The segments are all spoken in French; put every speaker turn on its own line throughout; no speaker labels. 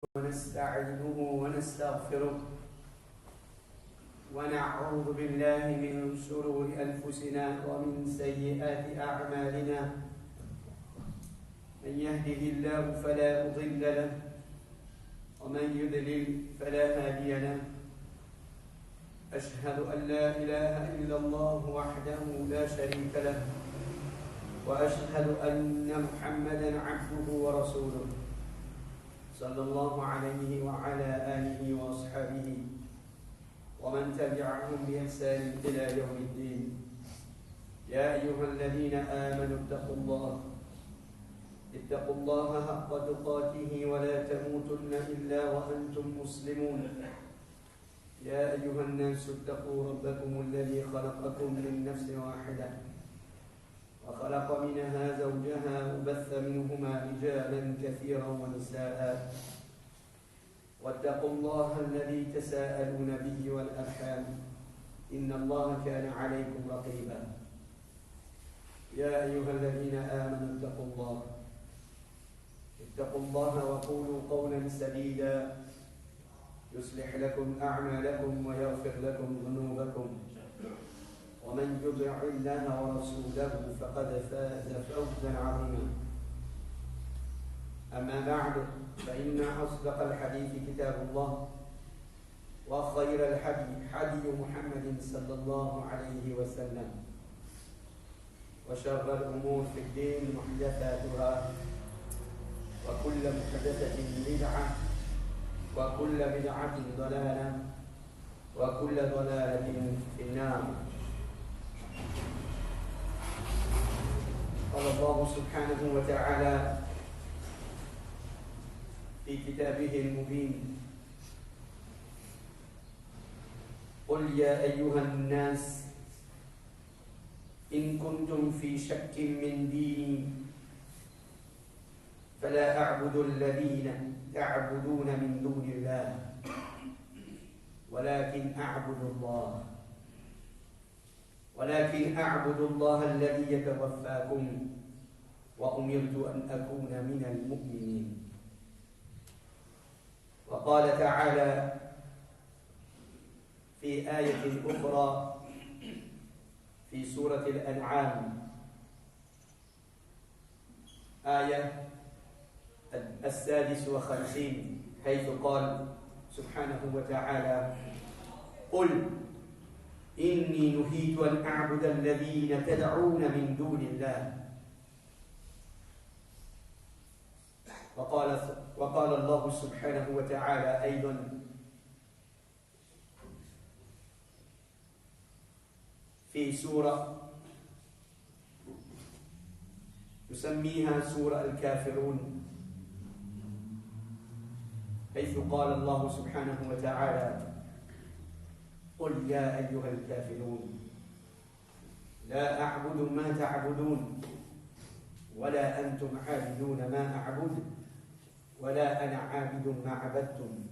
ونستعينه ونستغفره ونعوذ بالله من شرور أنفسنا ومن سيئات أعمالنا. من يهده الله فلا مضل له ومن يضلل فلا هادي له. أشهد أن لا إله إلا الله وحده لا شريك له، وأشهد أن محمدا عبده ورسوله صلى الله عليه وعلى آله وأصحابه ومن تبعهم بإحسان إلى يوم الدين. يا أيها الذين آمنوا اتقوا الله حق تقاته ولا تموتن إلا وأنتم مسلمون. يا أيها الناس اتقوا ربكم الذي خلقكم من نفس واحدة وخلق منها زوجها وبث منهما رجالا كثيرا ونساء. واتقوا الله الذي تساءلون به والأرحام إن الله كان عليكم رقيبا. يا أيها الذين آمنوا اتقوا الله وقولوا قولا سديدا يصلح لكم أعمالكم ويغفر لكم ذنوبكم، ومن يطع الله ورسوله فقد فاز فوزا عظيما. أما بعد، فإن أصدق الحديث كتاب الله، وخير حديث محمد صلى الله عليه وسلم، وشر الأمور في الدين محدثاتها، وكل محدثة بدعة، وكل بدعة ضلالة، وكل ضلالة في النار. قال الله سبحانه وتعالى في كتابه المبين: قل يا أيها الناس إن كنتم في شك من ديني فلا أعبد الذين تعبدون من دون الله ولكن أعبد الله الذي يتوفاكم وأمرت أن أكون من المؤمنين. وقال تعالى في آية أخرى في سورة الأنعام، آية 56، حيث قال سبحانه وتعالى: قل إني نهيت أن أعبد الذين تدعون من دون الله. وقال الله سبحانه وتعالى أيضا: في سورة نسميها سورة الكافرون، حيث قال الله سبحانه وتعالى: قل يا أيها الكافرون لا أعبد ما تعبدون ولا أنتم عابدون ما أعبد ولا أنا عابد ما عبدتم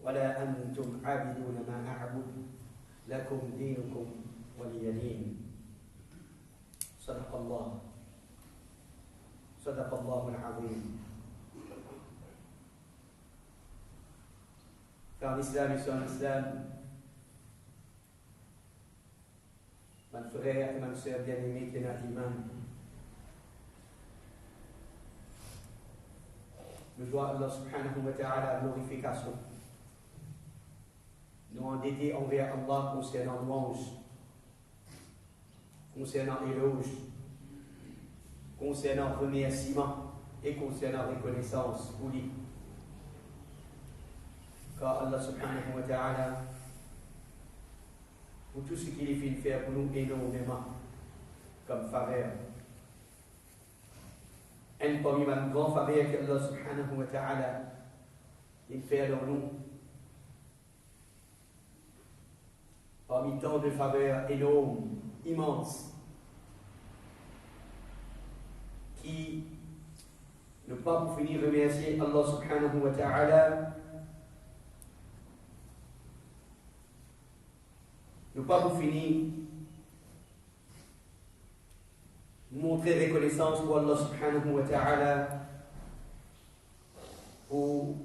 ولا أنتم عابدون ما أعبد لكم دينكم ولي دين. صدق الله العظيم. Car l'islam est son islam. Mon frère et ma soeur bien-aimés qui n'a iman, nous dois Allah subhanahu wa ta'ala glorification. Nous endettés envers Allah concernant louange, concernant éloge, concernant remerciement et concernant reconnaissance pour lui. Car Allah subhanahu wa ta'ala, pour tout ce qu'il est fait faire pour nous énormément, comme faveur. Un parmi les grands faveurs qu'Allah subhanahu wa ta'ala il fait dans nous, parmi tant de faveurs énormes, immenses, qui ne pas pour finir remercier Allah subhanahu wa ta'ala, ne pas pour finir montrer reconnaissance pour Allah subhanahu wa ta'ala pour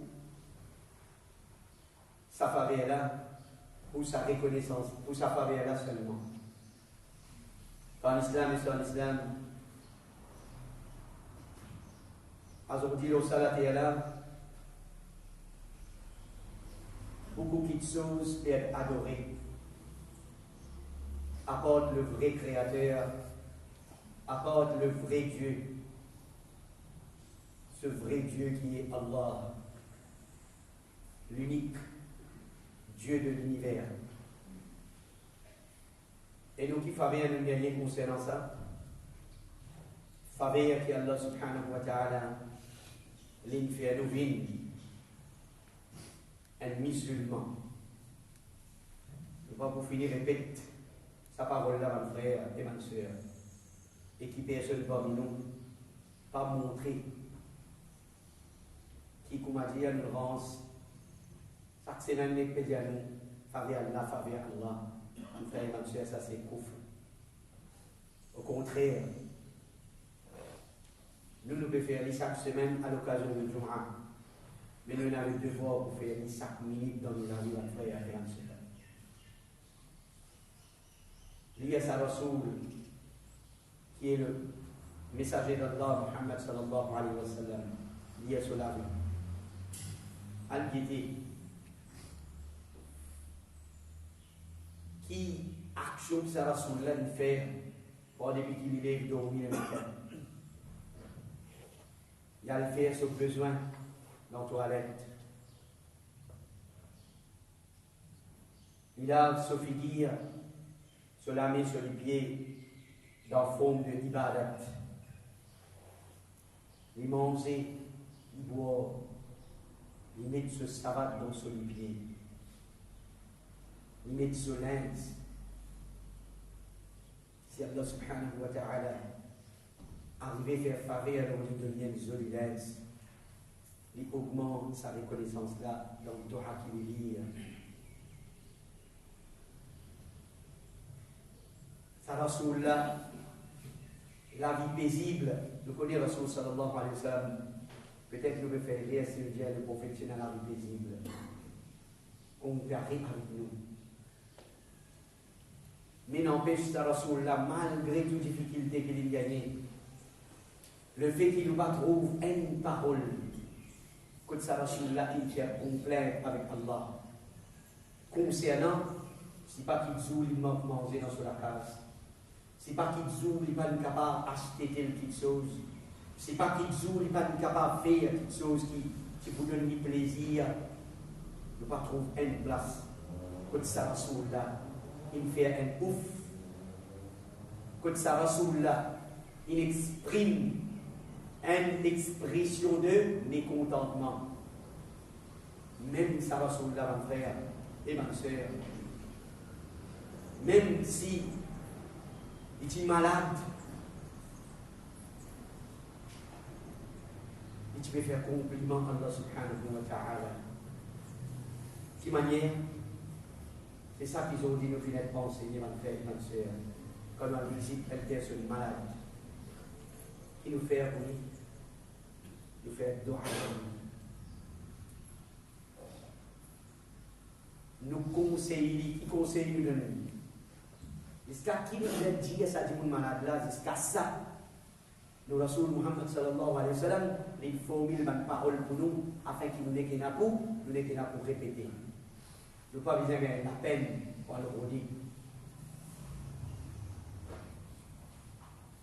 sa faveur là, pour sa reconnaissance, pour sa faveur là seulement. Quand l'islam est sur l'islam, aujourd'hui au salat et là, beaucoup de choses peuvent être adorées. Apporte le vrai Créateur, apporte le vrai Dieu, ce vrai Dieu qui est Allah, l'unique Dieu de l'univers. Et nous qui faveur nous gagner concernant ça, faveur qui Allah subhanahu wa ta'ala l'infère nous vine un musulman. Nous va pour finir répète sa parole là, mon frère et ma soeur, et qui personne parmi nous pas montrer qui, comme a dit, nous rend chaque semaine, nous pédit à nous, faveur Allah, mon frère et ma soeur, ça c'est couf. Au contraire, nous devons faire chaque semaine à l'occasion du Jum'ah, mais nous avons le devoir pour faire chaque minute dans nos amis, mon frère et ma soeur. Il y a sa Rasoul, qui est le messager d'Allah, Muhammad sallallahu alayhi wa sallam, lié sur la vie. Al-Guidi, qui action que sa Rasoul là fait pour depuis qu'il est dormi le matin. Il a le faire son besoin dans la toilette. Il a se figure se lamer sur les pieds dans forme de ibadat. Il manger, il boire, il met ce savate dans sur les pieds. Il met ce linge. Si Allah subhanahu wa ta'ala arrivait à faire faveur à l'envie de bien solidesse, il augmente sa reconnaissance là dans le Torah qu'il lit. Sa Rasoul là, la vie paisible, nous connaissons Rasoul sallallahu alayhi wa sallam. Peut-être nous pouvons faire rire si nous disons le prophète dans la vie paisible. On garde avec nous. Mais n'empêche sa Rasoul là, malgré toutes les difficultés qu'il a gagnées, le fait qu'il ne trouve une parole, que sa Rasoul là, il est complet avec Allah. Concernant, si pas qu'il joue, il manque manger dans la case. Si pas qu'il joue, il n'est pas capable d'acheter quelque chose. Si pas qu'il joue, il n'est pas capable de faire quelque chose qui vous donne du plaisir. Il ne pas trouver une place. Quand ça Rasoul là, il fait un ouf. Quand ça Rasoul là, il exprime une expression de mécontentement. Même ça Rasoul là, mon frère et ma soeur, même si il est malade, il peut faire compliment à Allah subhanahu wa ta'ala. De toute manière, c'est ça qu'ils ont dit nous finir de penser, mon frère et ma soeur, quand on visite une personne malade, qui nous fait oui, nous fait doha. Nous conseillons, qui conseille nous de nous. Jusqu'à qui nous a dit que ça dit mon malade là, jusqu'à ça. Nous Rasoul Muhammad sallallahu alayhi wa sallam, il formule une parole pour nous, afin qu'il nous n'ait qu'un pour, nous n'ait qu'un pour répéter. Nous ne pas besoin de la peine pour le redire.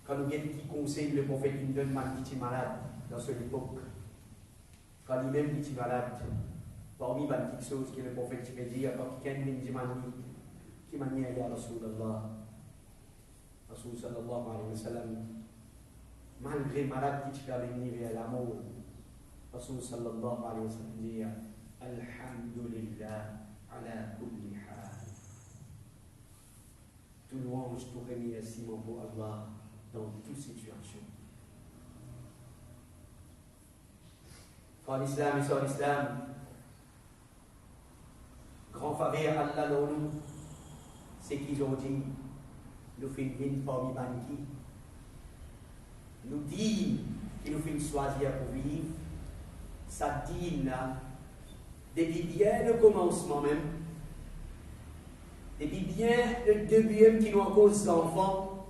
Quand nous avons qui conseille le prophète qui nous donne mal qui est malade dans cette époque, quand lui-même qui est malade, parmi les petites choses que le prophète peut dire, quand quelqu'un dit qui m'a dit à Rasulallah, Rasul sallallahu alayhi wa sallam, malgré malade qui t'a venu vers la mort, Rasul sallallahu alayhi wa sallam dit Alhamdulillah ala kulli hal. Tout louange, tout remerciement pour Allah dans toute situation. Quand l'islam est sur l'islam, grand faveur Allah l'onu, c'est qu'ils ont dit, nous faisons une parmi banqui, nous disent qu'ils nous faisons choisir pour vivre, ça dit là, depuis bien le commencement même, depuis bien le début même qui nous en cause enfants,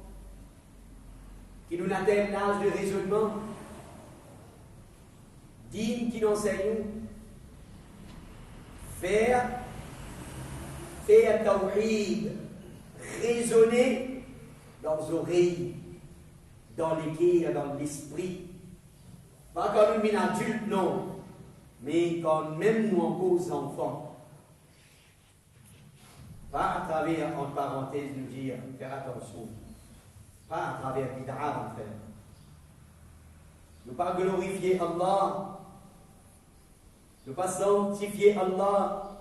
qui nous atteignent l'âge de raisonnement, dignes qui nous enseignent, faire tawhid, résonner dans les oreilles, dans les cœurs, dans l'esprit. Pas quand nous sommes adultes, non, mais quand même nous en cause enfants. Pas à travers, en parenthèse, nous dire, faire attention. Pas à travers bid'a, en fait. Ne pas glorifier Allah, ne pas sanctifier Allah,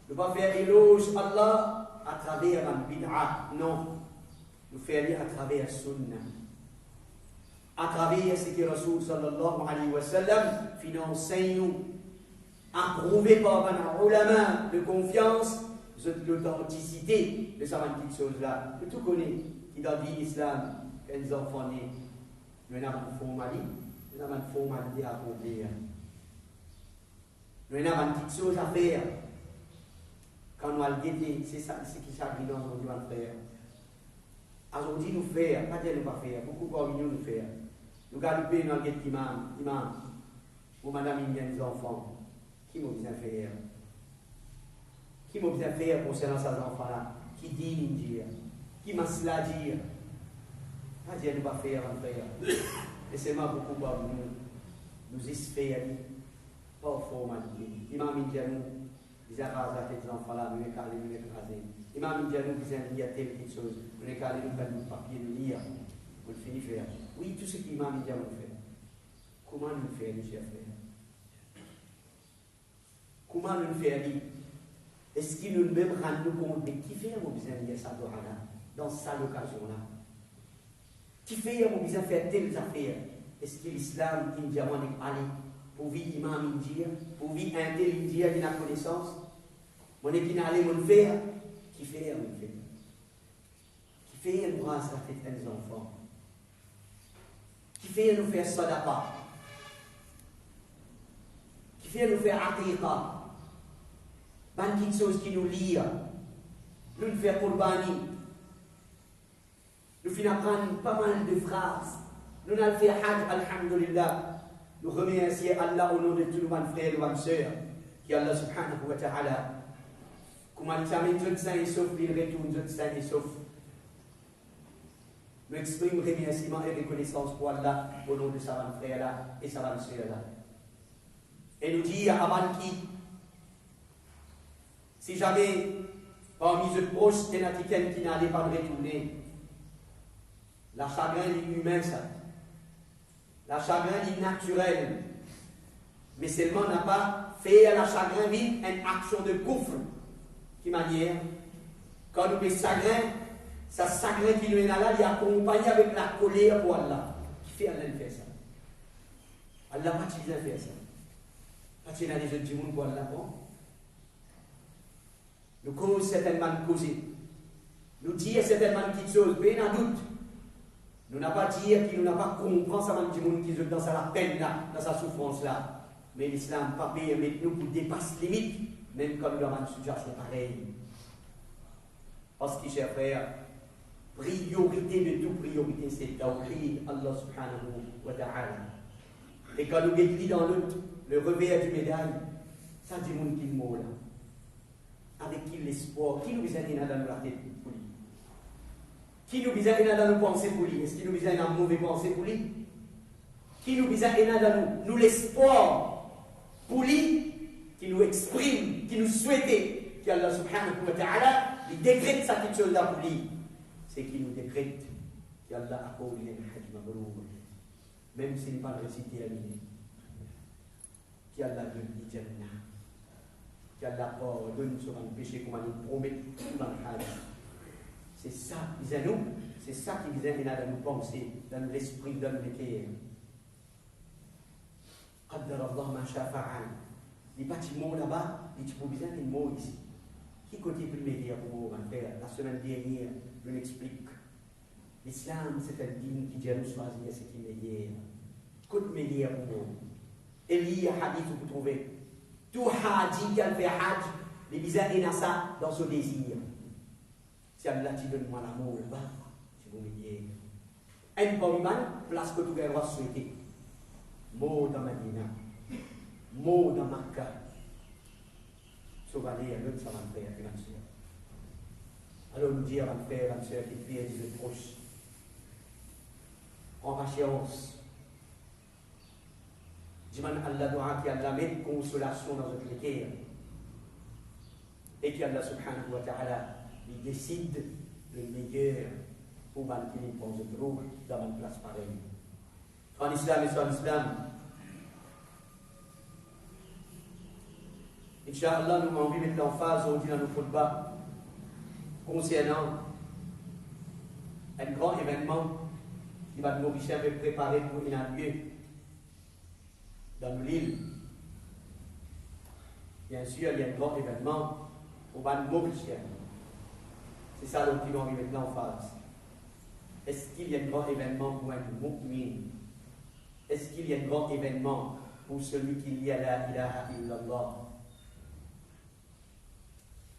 ne pas faire éloge Allah à travers un bid'a, non. Nous faire lire à travers Sunnah, à travers ce que Rasul sallallahu alayhi wa sallam enseigne, approuvé par un ulama de confiance, l'authenticité de ces petites choses-là. Que tout connaît, qui dans l'islam, quand les enfants nés, nous avons une formalité à accomplir. Nous avons une petite chose à faire. Quand nous allons guetter, c'est ça, c'est qui s'agit dans nos doigts de faire. Aujourd'hui, nous faire, pas dire nous pas faire, beaucoup parmi nous faire. Nous galoper dans le guet imam, ou madame, il y a des enfants. Qui m'a besoin de faire? Qui m'a besoin de faire concernant ces enfants-là? Qui dit dire? Qui m'a cela dire? Pas dire nous pas faire, en faire. Laissez-moi beaucoup parmi nous espérer, pas formalité. Imam il dit à nous, ils arrasent la tête des enfants-là, nous les calés, nous les écraser. Imam il dit à nous, ils ont dit telle petite chose, nous les calés, nous prennent le papier, nous lire, on le finit faire. Oui, tout ce qu'imam il dit à nous faire. Comment nous faire, mes chers frères? Comment nous faire dire? Est-ce qu'il nous même rend compte de qui fait mon besoin de ça dans cette occasion-là? Qui fait mon besoin de faire telles affaires? Est-ce que l'islam qui nous dit à aller pour vivre imam India, pour vivre un tel India de la connaissance? Mon équipe n'a allé mon faire? Qui fait mon faire? Qui fait nous rendre la tête des enfants? Qui fait nous faire sadaqa? Qui fait nous faire aqiqa? Ban petites choses qui nous lient, nous nous faisons qurbani, nous finissons apprendre pas mal de phrases, nous allons faire hajj, alhamdulillah, nous remercions Allah au nom de tous nos frères et nos sœurs, qui Allah subhanahu wa ta'ala, comment il s'amène tout saint et sauf, il retourne tout saint et sauf. Nous exprimons remerciement et reconnaissance pour Allah au nom de sa frère là et sa sœur là. Et nous dit à Amanki, si jamais, parmi eux proches, il y a quelqu'un qui n'allait pas retourner, la chagrin est humain, ça. La chagrin est naturel. Mais seulement n'a pas fait à la chagrin une action de couvre. Qui manière, quand nous faisons chagrin, ça chagrin qui nous est là, il est accompagné avec la colère pour Allah. Qui fait Allah faire ça? Allah n'a pas besoin de faire ça. Pas besoin d'aller jeter du monde pour Allah, bon? Nous causons certainement causer. Nous disons certainement une petite chose, mais il y a un doute. Nous n'avons pas dit qu'il n'a pas compris ça du monde qui est dans sa peine là, dans sa souffrance là. Mais l'islam n'a pas permis nous pour dépasser les limites, même quand nous avons une situation pareille. Parce que, chers frères, priorité de toute priorité, c'est tawhid, Allah subhanahu wa ta'ala. Et quand nous guettons dans le revers du médaille, ça dit monde qui mot là. Avec qui l'espoir, qui nous besoin dans la tête pour lui? Qui nous besoin dans nos pensées pour lui? Est-ce qu'il nous besoin dans mauvaise pensée pour lui? Qui nous besoin dans nous l'espoir pour lui, qui nous exprime, qui nous souhaite, qu'Allah subhanahu wa ta'ala, il décrète sa petite chose là pour lui. C'est qu'il nous décrète qu'Allah accorde les hajj mabrour, même s'il n'est pas récité à l'idée. Qu'Allah donne le Jannah. Qu'Allah donne sur un péché qu'on va nous promettre dans le hajj. C'est ça, c'est ça qui vient dans nos pensées, dans l'esprit, dans le cœur. Qaddar Allah ma shafa'an. Les bâtiments là-bas, il faut bien des mots ici. Qui côté plus meilleur pour vous, mon frère? La semaine dernière, je l'explique. L'islam, c'est un dîme qui dit à nous choisir ce qui est meilleur. Côté meilleur pour vous. Et il y a un hadith que vous trouvez. Tout haji qui a fait hajj, les bizarres et ça dans son désir. Si Allah te donne moi l'amour, si vous me dites, un pomman, place que tu vas souhaiter. Mot dans Medina, mot dans Makkah. Sauvaler à l'autre, ça va me faire, ma soeur. Alors nous dire à me faire, ma soeur, qui prie des proches. En patience. Demande Allah doit Allah met consolation dans notre cœur. Et qu'Allah subhanahu wa ta'ala il décide le meilleur pour qu'il pense trop dans une place pareille. En islam et sans islam, Inch'Allah, nous avons envie de mettre l'emphase aujourd'hui dans nos khutbahs concernant un grand événement qui va nous préparer pour un lieu dans l'île. Bien sûr, il y a un grand événement pour nous mobiliser. C'est ça dont nous avons envie de mettre l'emphase. Est-ce qu'il y a un grand événement pour un mu'min? Est-ce qu'il y a un grand événement pour celui qui lit à la ilaha illallah?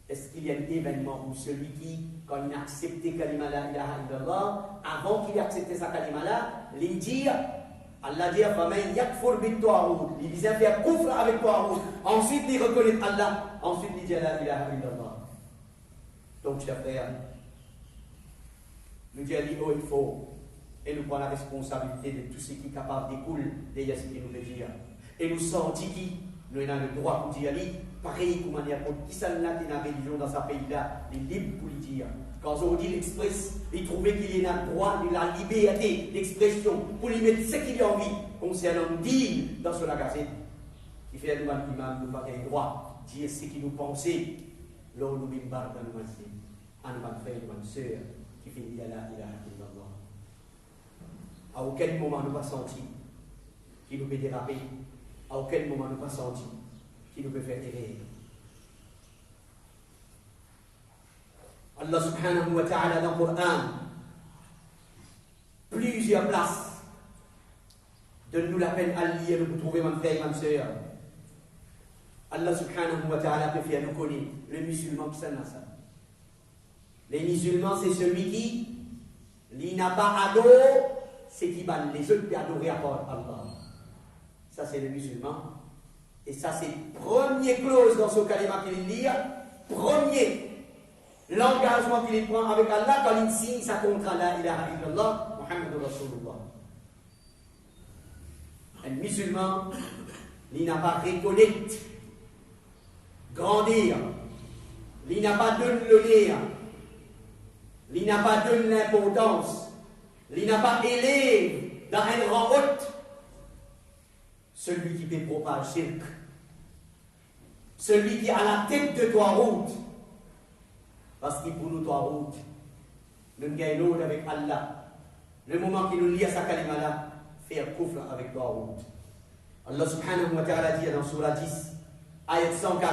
Est-ce qu'il y a un événement pour celui qui, quand il a accepté kalima la ilaha illallah, avant qu'il ait accepté sa kalima là, il dit, Allah dit, faman yakfur bit ta'oud, il disait faire kufr avec ta'oud, ensuite il reconnaît Allah, ensuite il dit la ilaha illallah. Donc, chers frères, nous disons il faut, et nous prenons la responsabilité de tout ce qui est capable d'écouler de ce qu'il nous veut dire. Et nous sentons qui nous avons le droit pour dire, pareil comme manière pour qui ça n'a une religion dans ce pays-là, il est libre pour le dire. Quand on dit l'express, il trouvait qu'il y a le droit, il a la liberté d'expression pour lui mettre ce qu'il a envie concernant nous dire dans ce gazette. Il fait nous imam, nous n'avons pas le droit de dire ce qu'il nous pensait. Là, nous nous barrons dans nous aussi. Un frère, une sœur qui fait la ilaha illallah. À aucun moment nous pas senti qu'il nous peut déraper. À aucun moment nous pas senti qu'il nous peut faire errer. Allah subhanahu wa ta'ala dans le Coran, plusieurs places, donne-nous la peine à lire, nous trouver mon frère et ma soeur. Allah subhanahu wa ta'ala peut faire nous connaître le musulman qui s'en a ça. Les musulmans, c'est celui qui n'a pas adoré, c'est qui va les autres qui adorer à part Allah. Ça, c'est le musulman. Et ça, c'est première clause dans ce kalima qu'il lit, premier l'engagement qu'il prend avec Allah quand il signe sa contrat la ilaha illallah, Muhammadur Rasulullah. Un musulman, il n'a pas reconnaître, grandir, il n'a pas donné le lien, il n'a pas donné l'importance, il n'a pas élevé dans un rang haut celui qui peut propager shirk, celui qui est à la tête de toi route. Parce qu'il pour nous, toi route, nous gagnons avec Allah. Le moment qu'il nous lie à sa kalima là, faire kufr avec toi route. Allah subhanahu wa ta'ala dit dans Surah 10, ayat 104,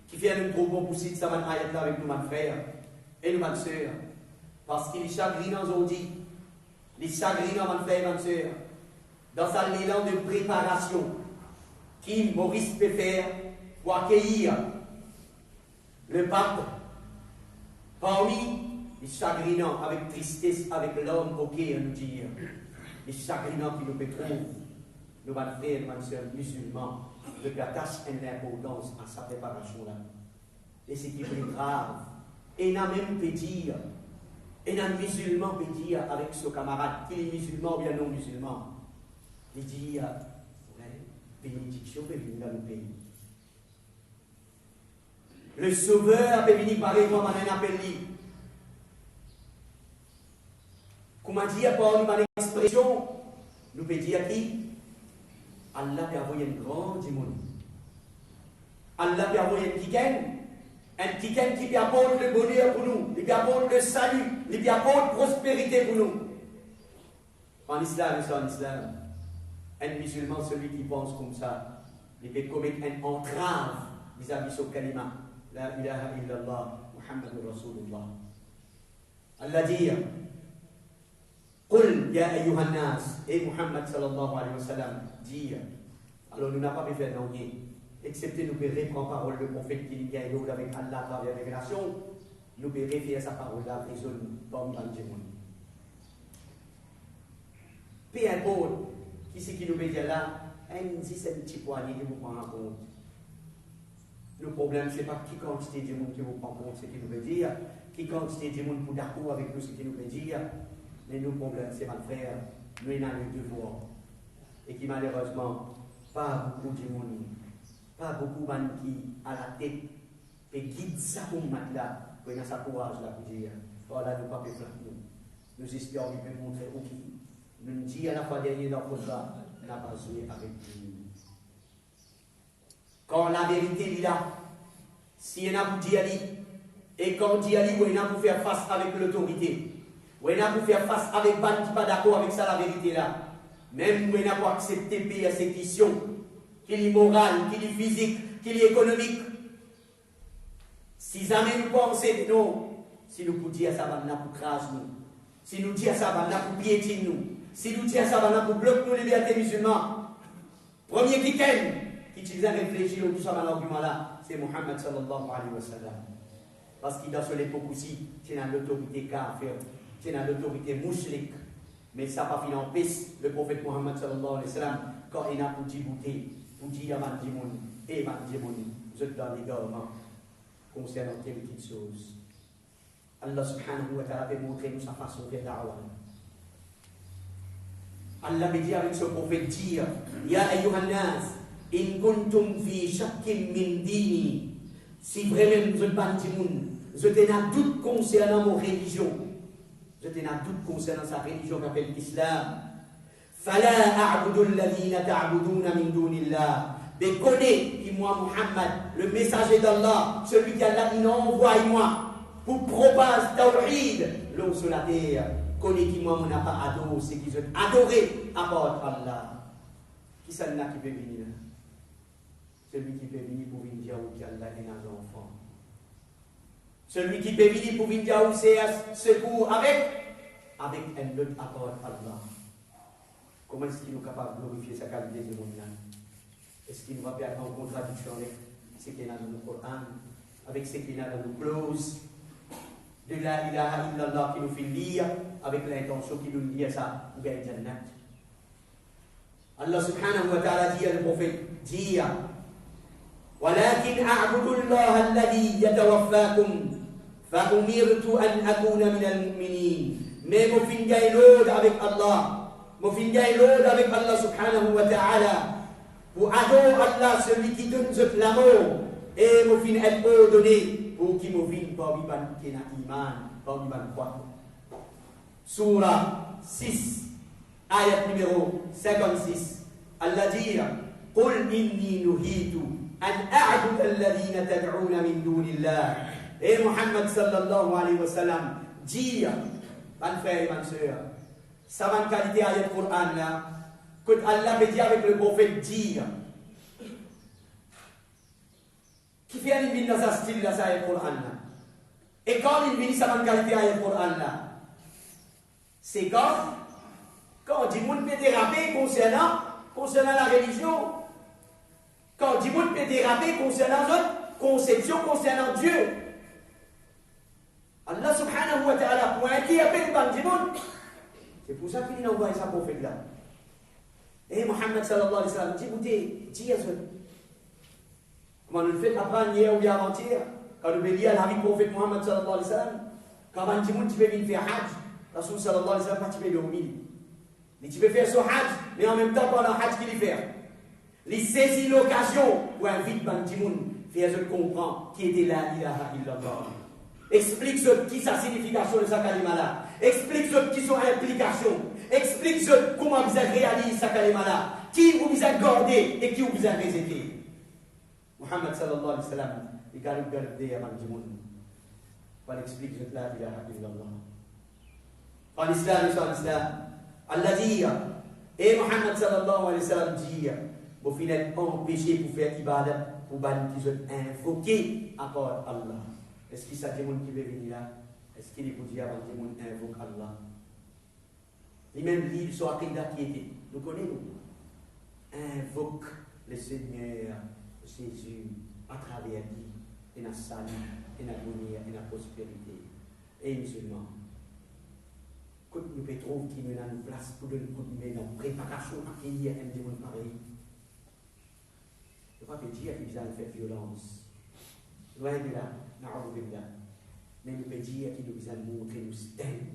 qui fait un trop bon pour citer ça ayat là avec nous, mon frère et nous, ma soeur. Parce qu'il est chagrinant aujourd'hui, il est chagrinant, mon frère et ma soeur, dans sa élan de préparation qui Maurice peut faire pour accueillir le pape parmi les chagrinants avec tristesse, avec l'homme auquel nous dire, les chagrinants qui nous retrouvent, nos frères et nos sœurs musulmans, de la tâche et l'importance à sa préparation là. Et ce qui est plus grave, et n'a même peut dire, et un musulman peut dire avec son camarade, qu'il est musulman ou bien non musulman, il dit, bénédiction peut venir dans le pays. Le sauveur peut venir par exemple dans un appel libre. Comment dire par une expression, nous peut dire qui Allah peut envoyer un grand démon. Allah peut envoyer un tiken qui peut apporter le bonheur pour nous, qui peut apporter le salut, qui peut apporter la prospérité pour nous. En islam et sans islam, un musulman, celui qui pense comme ça, il peut commettre un entrave vis-à-vis de son kalima. La ilaha illallah, Muhammadur Rasulullah. Allah dit, Qul ya ayyuhan nas, et Muhammad sallallahu alayhi wa sallam dit, alors nous n'avons pas pu faire d'envier. excepté nous verrons prendre parole le prophète qui y a eu avec Allah à travers la révélation, nous verrons faire sa parole là, résolu parmi les gens. Peu importe qui c'est qui nous veut dire là, un dit c'est un petit poignet qui vous prend en compte. Le problème, ce n'est pas qui quantité de monde qui vous prend en compte, ce qui nous veut dire, qui quantité de monde pour d'accord avec nous, ce qui nous veut dire, mais le problème, c'est mon frère, nous avons le devoir. Et qui malheureusement, pas beaucoup de monde, pas beaucoup de monde qui à la tête, et guide ça pour mettre là, pour avoir sa courage là pour dire, voilà, nous ne pouvons pas faire nous. Nous espérons qu'il peut montrer où qui. Nous dit à la fois dernier dans le combat, n'a pas joué avec lui. Quand la vérité est là, si il y en a pour dire, et quand on dit, il y en a pour faire face avec l'autorité, il y en a pour faire face avec les gens qui ne sont pas d'accord avec ça, la vérité là. Même il y en a pour accepter payer à cette question, qu'il est moral, qu'il est physique, qu'il est économique. Si jamais nous pensons que non, si nous pouvons dire ça, va pour craser nous. Si nous disons ça, va pour piétiner nous. Si nous disons ça, va pour bloquer nos libertés musulmanes. Premier qui utilise à réfléchir au tout ça dans l'argument là, c'est Muhammad sallallahu alayhi wa sallam. Parce qu'il dans son époque aussi, c'est dans l'autorité kafir, c'est dans l'autorité mouchlik. Mais ça n'a pas fini en paix, le prophète Muhammad sallallahu alayhi wa sallam, quand il a pour dire pour dire à Mandimoun, et Mandimoun, vous êtes dans les gouvernements concernant telle petite chose. Allah subhanahu wa ta'ala veut montrer nous sa façon de faire da'wah. Allah veut dire avec ce prophète dire, Ya ayyuhan nas, in kuntum fi shakkin min dini. Si vraiment vous êtes pas Mandimoun, vous êtes dans doute concernant mon religion. Vous êtes dans doute concernant sa religion qui s'appelle l'islam. Fala a'budu alladhina ta'buduna min dunillah. Mais connais, qui moi Muhammad, le messager d'Allah, celui qui Allah il envoie moi pour propager tawhid, l'eau sur la terre. Connais qui moi n'a pas adoré, c'est qu'ils ont adoré à part Allah. Qui c'est là qui peut venir? Celui qui peut venir pour venir dire où Allah est un enfant. Celui qui peut venir pour venir dire où c'est un secours avec un autre à part Allah. Comment est-ce qu'il est capable de glorifier sa qualité de monde? Est-ce qu'il ne va pas être en contradiction avec ce qu'il y a dans le Coran, avec ce qu'il y a dans nos clauses, de la ilaha illallah qui nous fait lire, avec l'intention qui nous lie à ça, ou bien Jannat. Allah subhanahu wa ta'ala dit à le prophète, dit, ولكن أعبد الله الذي يتوفاكم فأمرت أن أكون من المؤمنين. Mais mon fin gaïlode avec Allah, mon fin gaïlode avec Allah subhanahu wa ta'ala. Pour adorer Allah, celui qui donne l'amour, et mon fin être ordonné, pour qui mon fin parmi les iman, parmi les croix. Surah 6, ayat numéro 56. Allah dit, قل إني نهيت أن أعبد الذين تدعون من دون الله. Et Muhammad sallallahu alayhi wa sallam dit, mon frère et ma soeur, ça va en qualité ayat Coran là. Que Allah veut dire avec le prophète dire. Qui fait un bin dans sa style là, ça est le Coran là. Et quand il vient, ça va en qualité à le Coran là. C'est quand on dit qu'on peut déraper concernant la religion. Quand on dit qu'on peut déraper concernant notre conception, concernant Dieu. Allah subhanahu wa ta'ala, pour un qui appelle le monde. C'est pour ça qu'il envoie sa prophète là. Et Muhammad sallallahu alayhi wa sallam dit, écoutez, dis à ce. Comment nous le fait apprendre hier ou bien avant-hier, quand nous veillons à la vie du prophète Muhammad sallallahu alayhi wa sallam, quand on dit, tu peux venir faire Hajj, Rasul sallallahu alayhi wa sallam, pas tu peux dormir. Mais tu peux faire son Hajj, mais en même temps, pendant le Hajj qu'il fait. Il saisit l'occasion pour inviter Bandimoun, faire je comprends qui était la ilaha illallah. Explique ce qui sa signification de sa kalima là. Explique ce qui sont implications. Explique ce comment vous avez réalisé sa kalima là. Qui vous a gardé et qui vous a résété. Muhammad sallallahu alayhi wa sallam, il a regardé à Bandimoun. On explique ce la ilaha illallah. En islam et sans islam, Allah dit, et Muhammad sallallahu alayhi wa sallam dit, vous finissez empêché pour faire ibadat pour ban qui sont invoqués à part Allah. Est-ce qu'il y a des gens qui veulent venir là? Est-ce qu'il faut dire avant des gens qui invoquent Allah? Et même l'île sur Aqidah qui était, nous connaissons. Invoque le Seigneur Jésus, à travers lui, et la salut, et la bonheur, et la prospérité. Et musulmans, quand nous trouvons qu'il nous a une place pour donner coup de main dans la préparation à accueillir un démon pareil, je ne veux pas dire qu'il a fait violence. Loin de là, mais nous pouvons dire qu'il nous a montré nous stèles.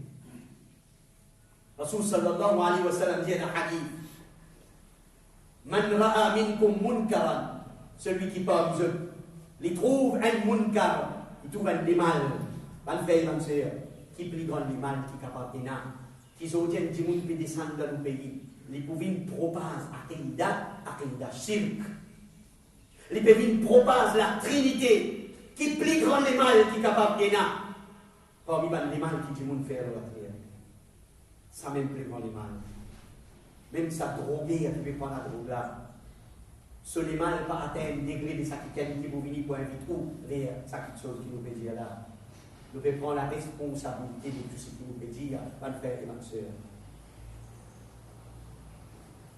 Rasul sallallahu alayhi wa sallam dit dans le hadith, Man ra'a minkum munkaran, celui qui parle de il trouve un munkar, il trouve un mal, un fait, un sœur, qui plus grand le mal qui est capable de qui soutient des gens qui descendent dans le pays, les pouvines propagent Aqidah, Shirk. Les pouvines propagent la Trinité, qui plus grand le mal qui est capable de parmi les mal qui dit monde faire la terre. Ça même plus grand le mal. Même ça droguer, qui peut prendre la drogue là. Ce les mal pas atteindre le degré de sa qualité pour venir pour inviter ou vers ça quelque chose qui nous peut dire là. Nous devons prendre la responsabilité de tout ce qui nous peut dire, mon frère et ma soeur.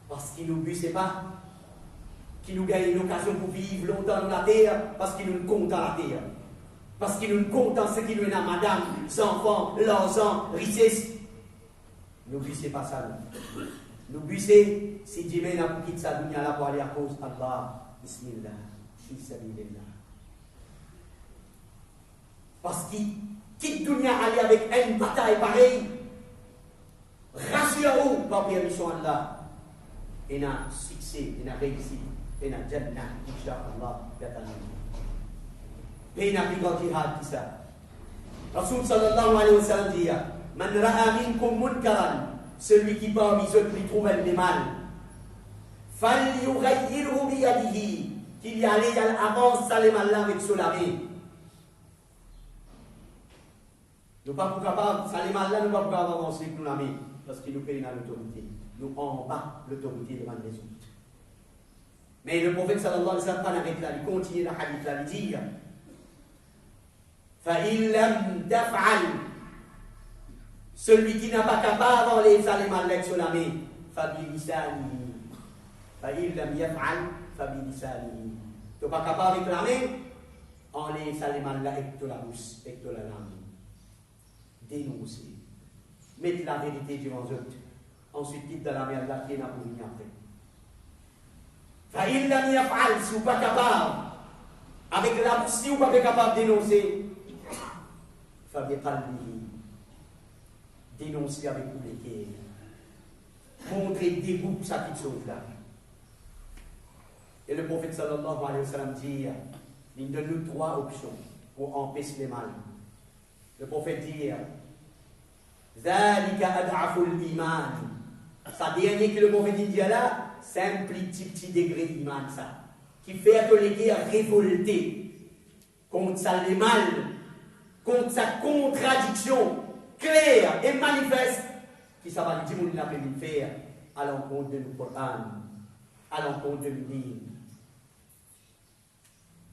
Parce qu'il nous but, c'est pas qu'il nous gagne l'occasion pour vivre longtemps dans la terre, parce qu'il nous compte à la terre. Parce qu'il nous compte en ce qui nous est à madame, les enfants, l'argent, richesse. Nous but, c'est pas ça. Nous but, c'est si Dieu n'a pas quitté sa dunya là pour aller à cause d'Allah. Bismillah. Bismillah. Parce qu'il quitte dunya aller avec une bataille pareille. Rassurez-vous par permission d'Allah. Et n'a succès, et n'a réussi, et n'a jannah, Inch'Allah, et n'a plus grand jihad que ça. Rasul sallallahu alayhi wa sallam dit Man ra'a minkum munkaran, celui qui parmi eux lui trouve le mal, falyughayyirhu biyadihi, qu'il y allait, il avance ça le mal là avec son main. Nous ne sommes pas capables, ça les mal là, nous ne sommes pas capables d'avancer avec nous la main, parce qu'il nous paye dans l'autorité. Nous en bas l'autorité devant les autres. Mais le prophète sallallahu alayhi wa sallam, pas avec là, il continue la hadith là, il dit فَإِن لَمْ تَفْعَلْ, celui qui n'a pas capable d'enlever ça les mal avec son main, فَبِلِسَانِهِ, فَإِن لَمْ يَفْعَلْ فَبِلِسَانِهِ. Tu n'es pas capable avec la main, enlève ça les mal là avec la bouche, avec la langue. Dénoncer. Mettre la vérité devant eux. Ensuite, quitte dans la mer là qui est là pour venir après. Fa'il lam yaf'al, si vous pas capable, avec la bouche, si vous pas capable de dénoncer, fabiqalbihi, dénoncer avec vous les cœurs. Montrer dégoût pour sa petite chose là. Et le prophète sallallahu alayhi wa sallam dit, il donne nous 3 options pour empêcher les mal. Le prophète dit, ذَلِكَ أَدْعَفُ الْإِيمَانِ. Ça dernier que le prophète dit là, c'est un petit degré d'iman ça, qui fait que les guerres révoltés contre ça les mal, contre sa contradiction claire et manifeste, qui ça va dire qu'on l'a fait faire à l'encontre de nous Coran, à l'encontre de l'Unie.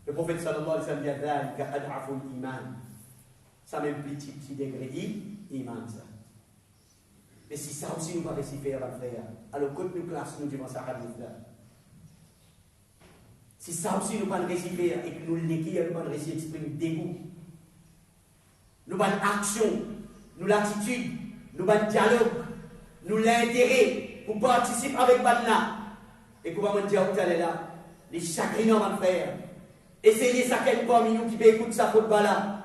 Le prophète sallallahu alayhi wa sallam dit ذَلِكَ أَدْعَفُ الْإِيمَانِ. Ça même petit degré d'iman ça. Et si ça aussi nous va réussir à faire, alors quand nous classons, nous devons ça hadith là. Si ça aussi nous va réussir et que nous l'écrivons, nous va réussir à exprimer dégoût, nous avons l'action, nous l'attitude, nous avons le dialogue, nous l'intérêt pour participer avec Badna. Et qu'on va me dire où tu là, les chagrinants vont faire. Essayez ça quelqu'un parmi nous qui peut écouter ça pour le bala.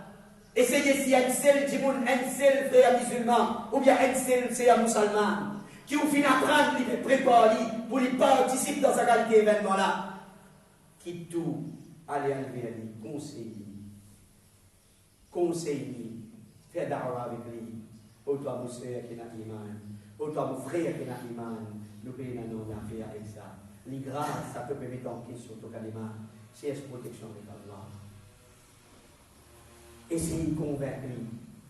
Essayez si un seul frère musulman, ou bien un seul frère musulman, qui vous finit apprendre, qui prépare, pour lui participer dans sa qualité événement là, qui tout, allez enlever lui, conseille-lui, faire da'wah avec lui, ô toi mon frère qui n'a iman, ô toi mon frère qui n'a iman, nous payons nos affaires avec ça. Les grâces, ça peut mettre en question ton kalima, c'est la protection de Allah. Essayez de convaincre lui.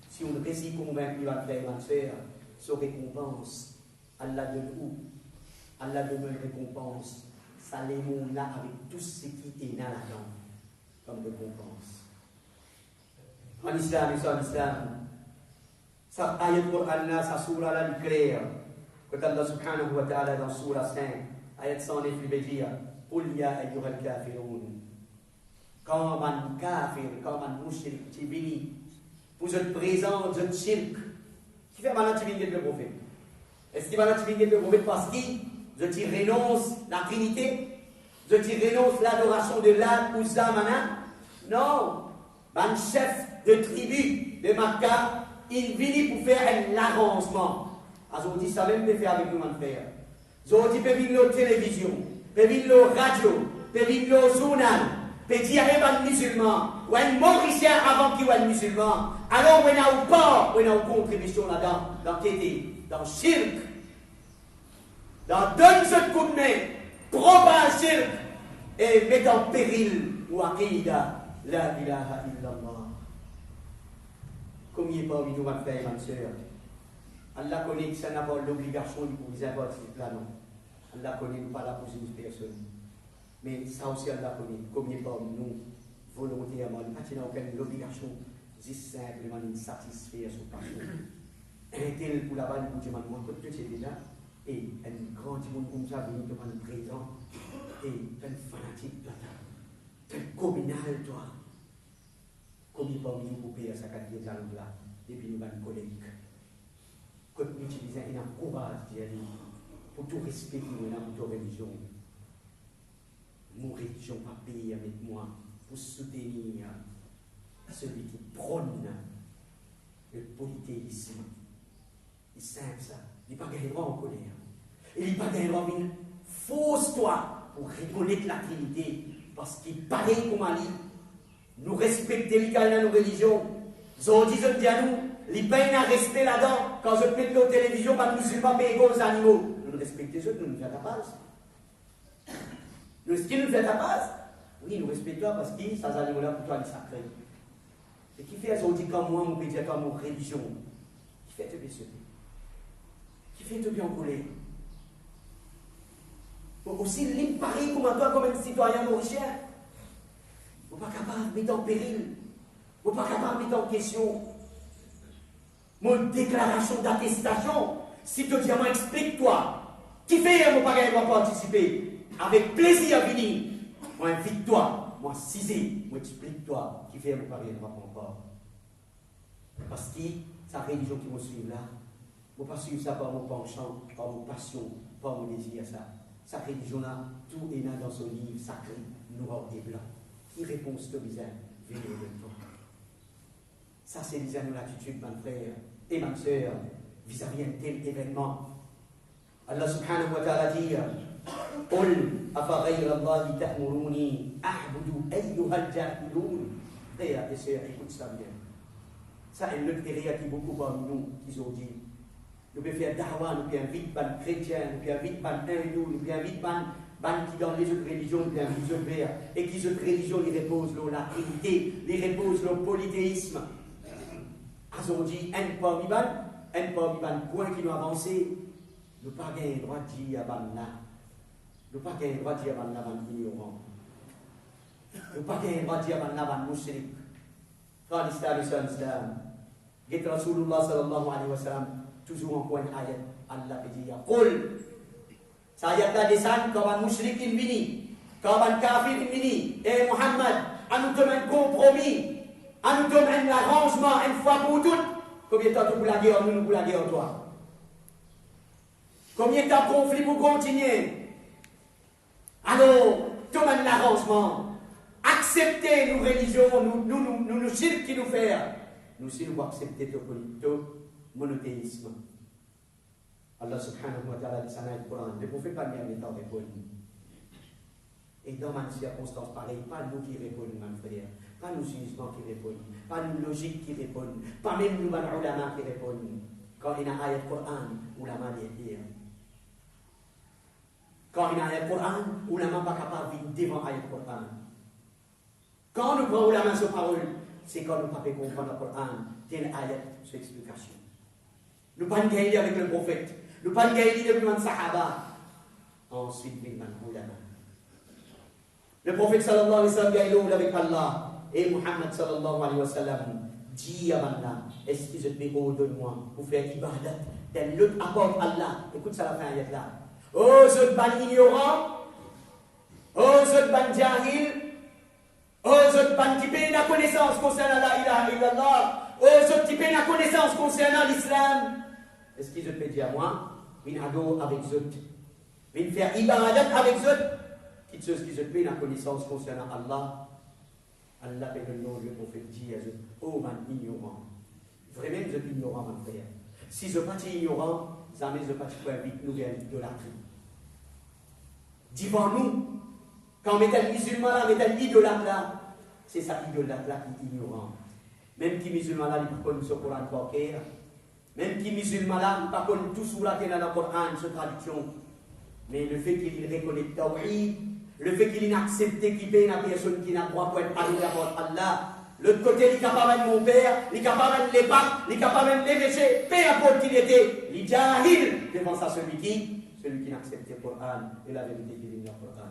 Si on réussit à convaincre lui, va faire sa récompense. Allah donne où? Allah donne une récompense. Ça les monte là avec tout ce qui est là-dedans comme récompense. En islam, ça ayat Qur'an là, ça surah là, il clair. Quand Allah subhanahu wa ta'ala dans surah 5, ayat 109, il veut dire قُلْ يَا أَيُّهَا الْكَافِرُونَ kafir, comme un mouchrik, qui vient, vous êtes présent, vous êtes shirk. Qui fait maintenant tu viens le prophète? Est-ce qu'il va tu viens le prophète parce qu'il renonce la Trinité? Je renonce l'adoration de l'âme ou Zamana? Non. Un chef de tribu de Makkah, il vient pour faire un arrangement. Alors, on dit ça même peut faire avec nous, mon frère. On dit peut venir la télévision, peut venir la radio, peut venir le journal, peut dire à un musulman, ou un mauricien avant qu'il soit un musulman. Alors, on a ou pas, on a une contribution là-dedans, dans Kété, dans Shirk, dans donne ce coup de main, propage Shirk, et met en péril ou Aqidah. La ilaha illallah. Comme il est parmi nous, ma frère et ma soeur, Allah connaît que ça n'a pas l'obligation de vous avoir ce plan. Allah connaît pas la position de personne. Mais ça aussi, Allah connaît. Comme il est parmi nous, volontairement, il n'y a aucune obligation. C'est simplement de satisfaire son passion. Un tel pour la balle, pour dire, moi, quand tu es là, et un grand monde comme ça, venu devant le présent, et un fanatique total. Un communal, toi. Comme il parmi nous pour payer sa qualité de là, et puis nous avons une collègue. Quand nous utilisons un courage d'y aller, pour tout respecter, pour toute religion. Mon religion va payer avec moi, pour soutenir celui qui prône le polythéisme. Il simple ça. Il n'est pas gagné droit en colère. Il n'est pas gagné droit une fausse toi pour reconnaître la Trinité. Parce qu'il paraît comme Ali. Nous respectons les nos religions. Ils disent à nous, les peines à respect là-dedans. Quand je mets la télévision, nous ne sommes pas payés aux animaux. Nous respectons eux, nous nous faisons la base. Est-ce qu'ils nous fait la base? Oui, nous respectons parce que ces animaux-là, pour toi, ils sont sacrés. Et qui fait, ils dit, comme moi, mon pédiatre, comme mon religion, qui fait te baisser? Qui fait te bien en colère? Aussi, il paraît comme toi, comme un citoyen mauricien. Vous n'êtes pas capable de mettre en péril. Vous n'êtes pas capable de mettre en question. Mon déclaration d'attestation, si tu dis, explique-toi. Qui fait, mon père, va participer? Avec plaisir à venir. Moi, invite-toi. Moi, cisé. Moi, explique-toi. Qui fait, mon père, ne va pas encore. Parce que sa religion qui me suit là, je ne vais pas suivre ça par mon penchant, par mon passion, par mon désir, ça. Sa religion-là, tout est là dans son livre sacré, noir et blanc. Qui répond ce bizarre? Venez de toi. Ça, c'est bizarre nos l'attitude, mon frère et ma soeur, vis-à-vis d'un tel événement. Allah subhanahu wa ta'ala dit قل أفغير الله تأمروني أعبد أيها الجاهلون. Frères et sœurs, écoute ça bien. Ça, est une qui beaucoup parmi nous qui ont dit. Nous pouvons faire dawa, nous pouvons inviter les chrétiens, nous pouvons inviter les hindous, nous pouvons inviter les qui dans les autres religions, nous pouvons inviter les autres vers. Et qui autres religions, ils reposent la Trinité, ils reposent le polythéisme. Ils ont dit, un parmi les points qui nous avancé, nous n'avons pas le droit de dire à Banna. Nous n'avons pas le droit de dire à Banna, ignorant. Nous n'avons pas le droit de dire à Banna, mouchrik. Frère l'islam, Get Rasulullah sallallahu alayhi wa sallam, toujours en point ayat, Allah peut dire, Qul, sa ayat descend comme un mouchrik vini, comme un kafir vini, et Muhammad, à nous donner un compromis, à nous donner un arrangement, une fois pour toutes. Combien de temps vous la guerre, nous la guerre, toi? Combien de temps de conflit pour continuer? Alors, tout un arrangement. Accepter nos religions, nous shirk qui nous faire. Nous aussi, nous accepter le monothéisme. Allah subhanahu wa ta'ala dit ça dans le Coran. Ne pouvez pas dire l'état répondre. Et dans une circonstance pareille, pas nous qui répondons, mon frère. Pas nos jugements qui répondent. Pas nos logiques qui répondent. Pas même nous, les ulama qui répondent. Quand il y a un ayat Coran, ulama dit. Quand il y a un ayat Coran, ulama pas capable de vivre devant ayat Coran. Quand nous prenons la main sur parole, c'est quand nous ne pouvons pas comprendre le Coran, telle ayat, son explication. Nous ne pouvons pas gagner avec le prophète, nous ne pouvons pas gagner avec le Sahaba. Ensuite, nous avons la main. Le prophète sallallahu alayhi wa sallam gagne avec Allah, et Muhammad sallallahu alayhi wa sallam dit à Allah, est-ce que je te mets au-delà pour faire ibadat, tel l'autre apporte Allah. Écoute ça la fin ayat là. Oh, je ban ignorant, oh, je ban jahil, oh, je ban qui pénal, la connaissance concernant la ilaha illallah, aux autres qui ont la connaissance concernant l'islam. Est-ce qu'ils peuvent dire à moi, une ado avec eux, une faire ibadat avec eux, qui ceux qui ont la connaissance concernant Allah, Allah fait le nom du prophète dit à eux, oh man ignorant. Vraiment, vous êtes ignorant, mon frère. Si je ne suis pas ignorant, jamais je ne suis pas vite nouvelle idolâtrie. Dis-nous, quand on met un musulman là, on met un idolâtre là, c'est ça idolâtre là qui est ignorant. Même qui musulman là, il ne peut pas nous Coran bancaire. Même qui musulman là, il ne peut pas tout sur la terre dans le Coran, cette traduction. Mais le fait qu'il reconnaît le tawhid, le fait qu'il a accepté qu'il paye la personne qui n'a droit pour être adoré à Allah, l'autre côté, il est capable de mon père, il est capable de l'épargne, il est capable de l'évêcher, peu importe qui il était, il est jahil devant ça celui qui n'a accepté le Coran et la vérité qui vient dans le Coran.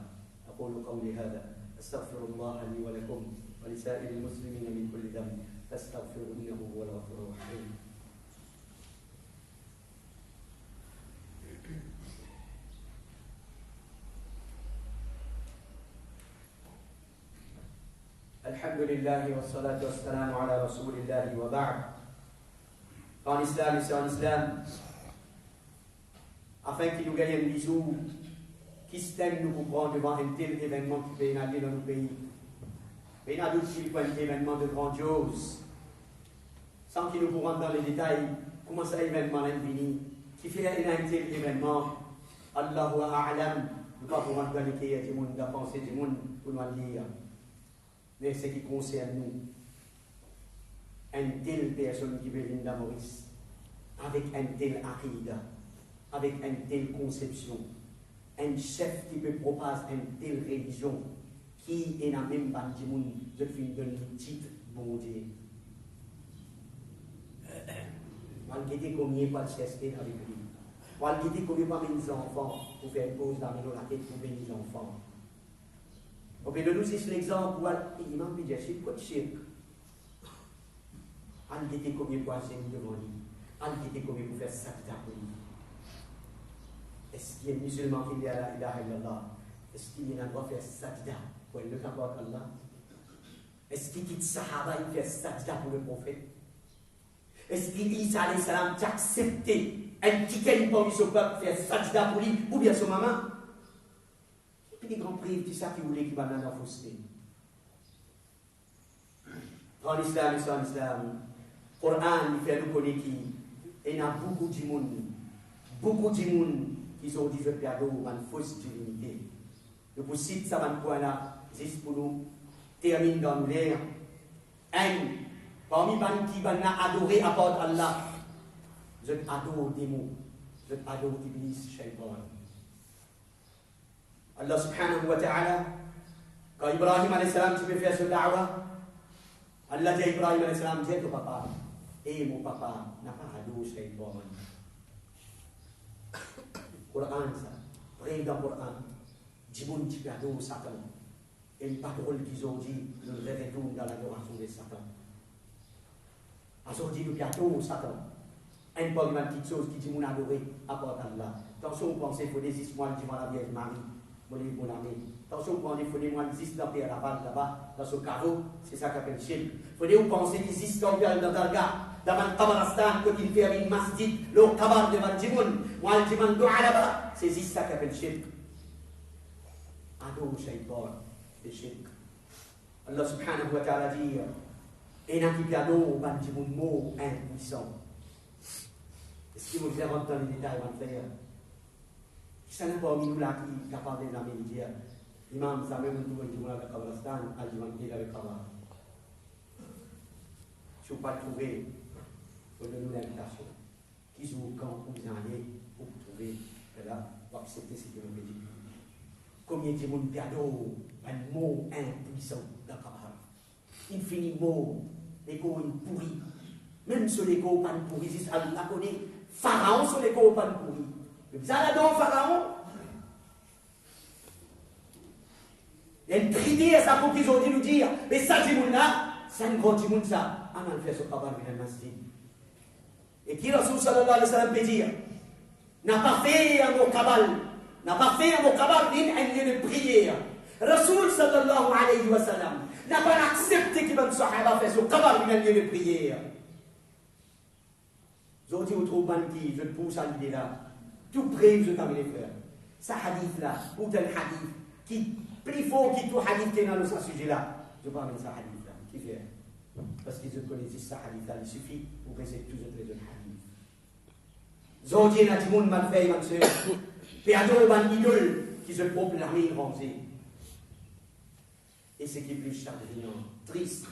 أقول قولي هذا أستغفر الله لي ولكم ولسائر المسلمين من كل ذنب فاستغفروه إنه هو الغفور الرحيم. الحمد لله والصلاة والسلام على رسول الله وبعد. En islam, c'est en islam, afin qu'il nous gagne un bisou, qui se nous pour prendre devant un tel événement qui peut aller dans nos pays. Mais il y a d'autres qui prennent un événement de grandiose, sans qu'ils nous pourront dans les détails, comment ça événement l'infini, qui fait un tel événement, Allahu A'lam, nous ne pouvons pas nous donner du monde, la pensée du monde, pour nous le dire. Mais ce qui concerne nous, une telle personne qui veut venir dans Maurice, avec une telle aqida, avec une telle conception, un chef qui peut proposer une telle religion, qui est dans le même bande du monde, je te donne le titre, bon Dieu. Malgré combien pas de respect avec lui, malgré combien pas mes enfants pour faire pause dans la tête pour mes enfants. On peut donner aussi l'exemple où l'imam peut dire c'est quoi de shirk. On dit combien pour enseigner devant lui. On dit combien pour faire sakta pour lui. Est-ce qu'il y a un musulman qui dit à la ilaha illallah? Est-ce qu'il y a un droit de faire sakta pour le qu'importe Allah? Est-ce qu'il quitte Sahaba et fait sakta pour le prophète? Est-ce qu'Isa alayhi salam a accepté un petit pour lui son peuple faire sakta pour lui ou bien son maman? Les grands prix, c'est ça qui voulait qu'il va dans la fausseté. En islam, c'est en islam. Le Coran, il fait nous connaître qui. Et il y a beaucoup de monde qui sont dit, je peux avoir une fausse divinité. Le possible, ça va nous point là, juste pour nous terminer dans l'air. Un, parmi les qui vont adorer à part Allah, je adore des mots, je adore Iblis, Shaitan. Allah subhanahu wa ta'ala, quand Ibrahim alayhi salam tu peux faire ce da'wa, Allah dit à Ibrahim alayhi salam, dis à ton papa, et mon papa n'a pas adoré Shaitan. Coran ça, prenez dans le Coran, dis-moi tu peux adorer Satan. Et pas drôle qu'ils ont dit, nous retournons dans l'adoration de Satan. Ils ont dit, nous adorer Satan. Un peu une petite chose qui dit, nous adorer à part Allah. Attention, vous pensez, il faut des histoires devant la Vierge Marie. Mon ami. Attention, vous pensez, il faut des moines qui existent dans la là-bas, dans ce carreau, c'est ça qu'on appelle Chil. Il faut des vous pensez qu'ils existent dans Darga, dans le Kabalastan, quand il fait une masjid, le Kabar devant le Djimoun, ou le Djimoun doua là-bas, c'est ça qu'on appelle Chil. Ado Shaitan, c'est Chil. Allah subhanahu wa ta'ala dit, et n'a qui ado, ban Djimoun mot impuissant. Est-ce que vous voulez rentrer dans les détails, mon frère? Ça n'est pas nous là qui est capable de l'amener. L'imam, ça même nous dit dans le Kabalastan, al Diman qui est avec Kabar. Si vous ne pouvez pas trouver, vous donnez l'invitation. Qui joue quand vous allez pour trouver, là, pour accepter ce que vous me dites. Combien de monde cadeau, un mot impuissant dans Kabar. Infiniment, l'écho est pourri. Même sur l'écho, pas pourri, c'est ça, la connaît. Pharaon sur l'écho, pas pourri. Vous allez dans Pharaon. Il y a une critique à ça pour qu'ils ont dit nous dire, mais ça, du monde là, c'est un grand du monde ça. On a fait ce travail dans le masjid. Et qui Rasul sallallahu alayhi wa sallam peut dire, n'a pas fait un mot cabal, n'a pas fait un mot cabal, ni un lieu de prière. Rasul sallallahu alayhi wa sallam n'a pas accepté qu'il bonnes sahaba fait sur comment il a lieu de prière. Aujourd'hui, vous trouvez qui, je pousse à l'idée là. Tout près, je t'amène les frères. Ce hadith là, ou tel hadith, qui plus fort que tout hadith qui est dans ce sujet là. Je parle de ce hadith là. Qui fait? Parce qu'ils connaissent ce hadith là, il suffit pour rester tous les deux hadith. Aujourd'hui, il y a des gens qui m'ont fait, ma soeur. Puis il y a des idole qui se proclament rangés. Et ce qui est plus chagrinant, triste,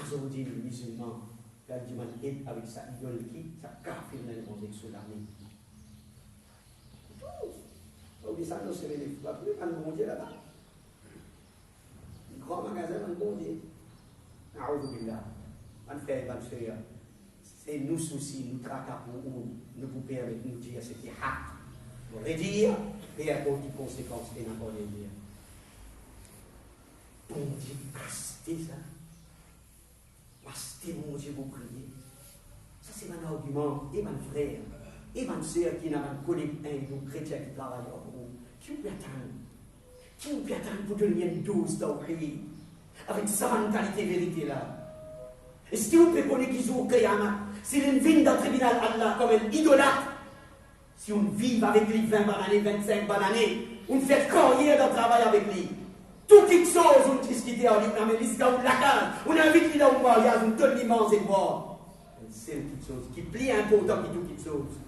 aujourd'hui, les musulmans, quand ils m'ont avec sa idole qui, sa café dans le monde sur l'armée. Donc, ça, nous, c'est les fois plus, un bon Dieu là-bas. Un grand magasin, un bon Dieu. Aouzubillah. Un frère, une soeur, c'est nous soucis, nous traquons pour nous poupées avec nous dire ce qui est hâte. Pour redire, et à cause des conséquences, et n'importe quoi dire. Bon Dieu, castez ça. Castez, mon Dieu, vous priez. Ça, c'est mon argument, et mon frère. Et ma soeur qui n'a pas de collègue hindou, chrétien qui travaille en vous, qui vous attend? Qui vous attend pour donner une dose d'aujourd'hui avec sa mentalité vérité là? Est-ce que vous pouvez connaître qu'ils ont créé si une vie dans le tribunal Allah comme un idolâtre, si on vit avec lui 20 années, 25 années, on fait carrière dans le travail avec lui. Toutes les choses, on discute en ligne, mais l'islam, on la case, on invite lui dans le mariage, on donne l'immense et boire. C'est une petite chose qui plie important que toutes les choses.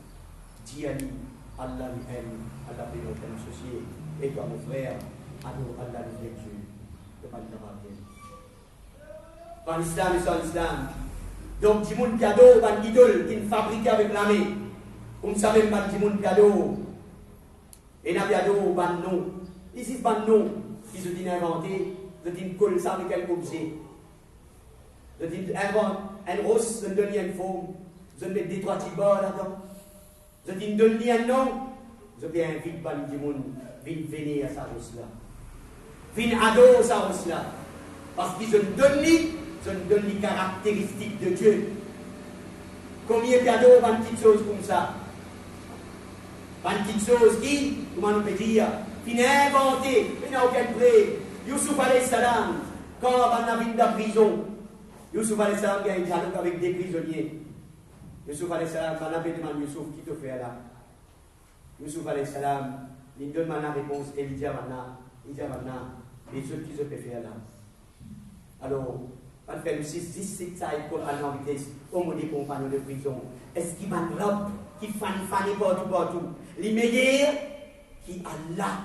Dis à lui, Allah lui aime, Allah peut nous associer. Et toi, mon frère, Allah nous aime Dieu. De pas le dans l'islam et sans l'islam. Donc, du monde cadeau, un idole qui est fabriqué avec l'armée. On ne savait pas du monde cadeau. Et n'a cadeau, un nom. Ici, c'est un nom qui se dit inventé. Je dis colle ça avec quel objet. Je dis invente un rose, je donne une forme. Je mets des trois petits bords là-dedans. Je dis donne un nom. Je viens vite par du monde, vite venir à sa rose là. Vite ado sa rose là. Parce que je donne les caractéristiques de Dieu. Combien de cadeaux, une petite chose comme ça? Une petite chose qui, comment on peut dire, qui n'est inventée, qui n'a aucun prêt. Youssouf alayhi salam, quand on a vu de la prison, Youssouf alayhi salam a un dialogue avec des prisonniers. Youssouf alayhi salam, on a demandé Youssouf, qui te fait là? Youssouf alayhi salam, il donne la réponse et il dit maintenant, les autres qui se peuvent faire là. Alors, on fait le 6 ça pour aller en vitesse, au moins des compagnons de prison. Est-ce qu'il va l'homme qui fanny partout? Les meilleurs qui Allah,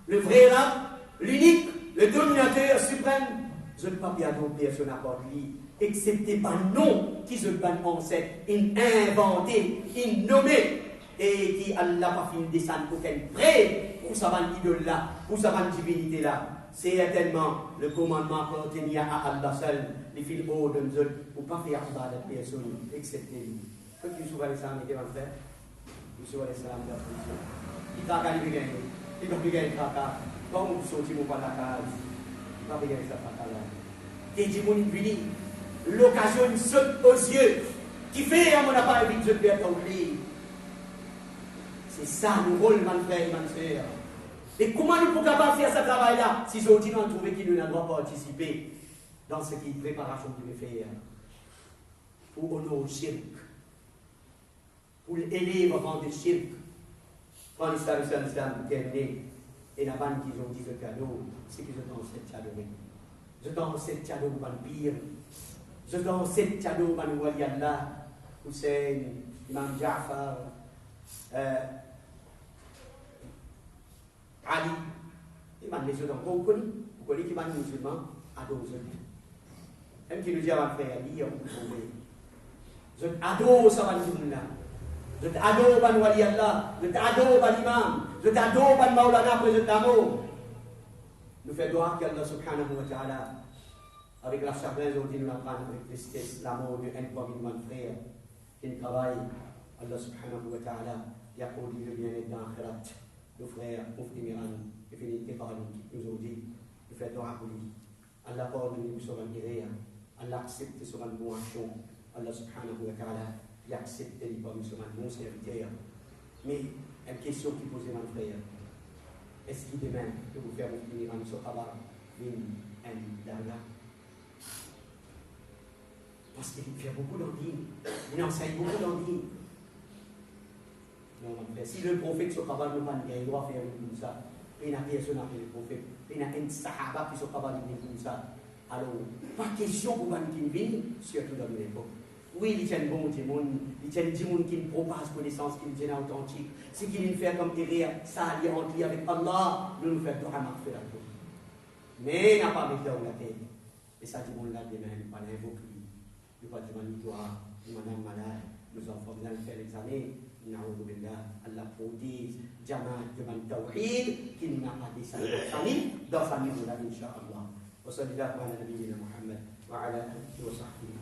le vrai homme, l'unique, le dominateur suprême, je ne peux pas bien adopter personne n'importe lui, excepté par nom qui se ban ancêtre, inventé, nommé, et qui Allah pas fini de descendre aucun prêt pour sa idole là, pour sa divinité là. C'est certainement le commandement appartient à Allah seul, les fils hauts de nous pour ne pas faire ibadat de personne, excepté lui. Quand Youssouf alayhi salam était en fait, Youssouf alayhi salam de la prison. Il t'a gagné gagner, il t'a gagné gagner caca. Quand on sortit mon pas la case, il t'a gagné ça caca là. Et dit mon invité, l'occasion saute aux yeux, qui fait à mon appareil vite je peux être oublié. C'est ça le rôle, mon frère et ma soeur. Et comment nous pouvons faire ce travail-là si aujourd'hui nous avons trouvé qu'il ne doit pas participer dans ce qui est préparation qu'il veut faire pour honorer le shirk, pour l'élever avant le shirk. Quand l'islam terminé, et la bande qui ont dit ce cadeau, c'est que je donne cette cadeau. Je donne cette cadeau par le pire. Je donne cette cadeau par le wali Allah, Hussein, Imam Ja'far, Ali, il m'a dit que vous connaissez qui m'a dit musulman à 12 ans. Même qui nous dit à ma frère, il y a un peu je t'adore ça, je t'adore ban wali Allah, je t'adore ban imam, je t'adore ban maulana président d'amour. Nous faisons doigt qu'Allah subhanahu wa ta'ala, avec la chagrin aujourd'hui nous apprend avec tristesse l'amour de un premier frère qui travaille. Allah subhanahu wa ta'ala, il a conduit le bien-être dans l'akhirat. Nos frères, mon frère Miran, et finit les paroles qui nous ont dit, nous faisons doigt pour lui. Allah pardonne nous sur un guérir, Allah accepte sur une bonne action, Allah subhanahu wa ta'ala, il accepte les parmi sur un bon serviteur. Mais une question qui posait mon frère, est-ce qu'il demain que vous faire mon frère Miran sur Abba, une d'Allah? Parce qu'il fait beaucoup d'andines. Il enseigne beaucoup d'andines. Non, mon frère, si le prophète se capable de faire, il doit faire comme ça. Il n'y a personne à faire le prophète. Il y a un sahaba qui se capable de faire comme ça. Alors, pas question pour un qui vient, surtout dans l'époque. Oui, il y a un bon monde, il y a des gens qui propagent connaissance, qui sont authentiques. Ce qu'il fait comme derrière, ça allie entre lui avec Allah, nous faisons tout à fait la chose. Mais il n'a pas mis dans la tête. Et ça, tout le monde l'a dit, mais il n'a pas invoqué. Il n'a pas demandé toi, il m'a dit malade, nous enfants venant faire l'examen, Allah protège, Jamaat dengan Tauhid, qu'il n'a pas dit dans sa vie, Inch'Allah. Wa sallallahu ala nabiyyina Muhammad wa ala alihi wa sahbihi.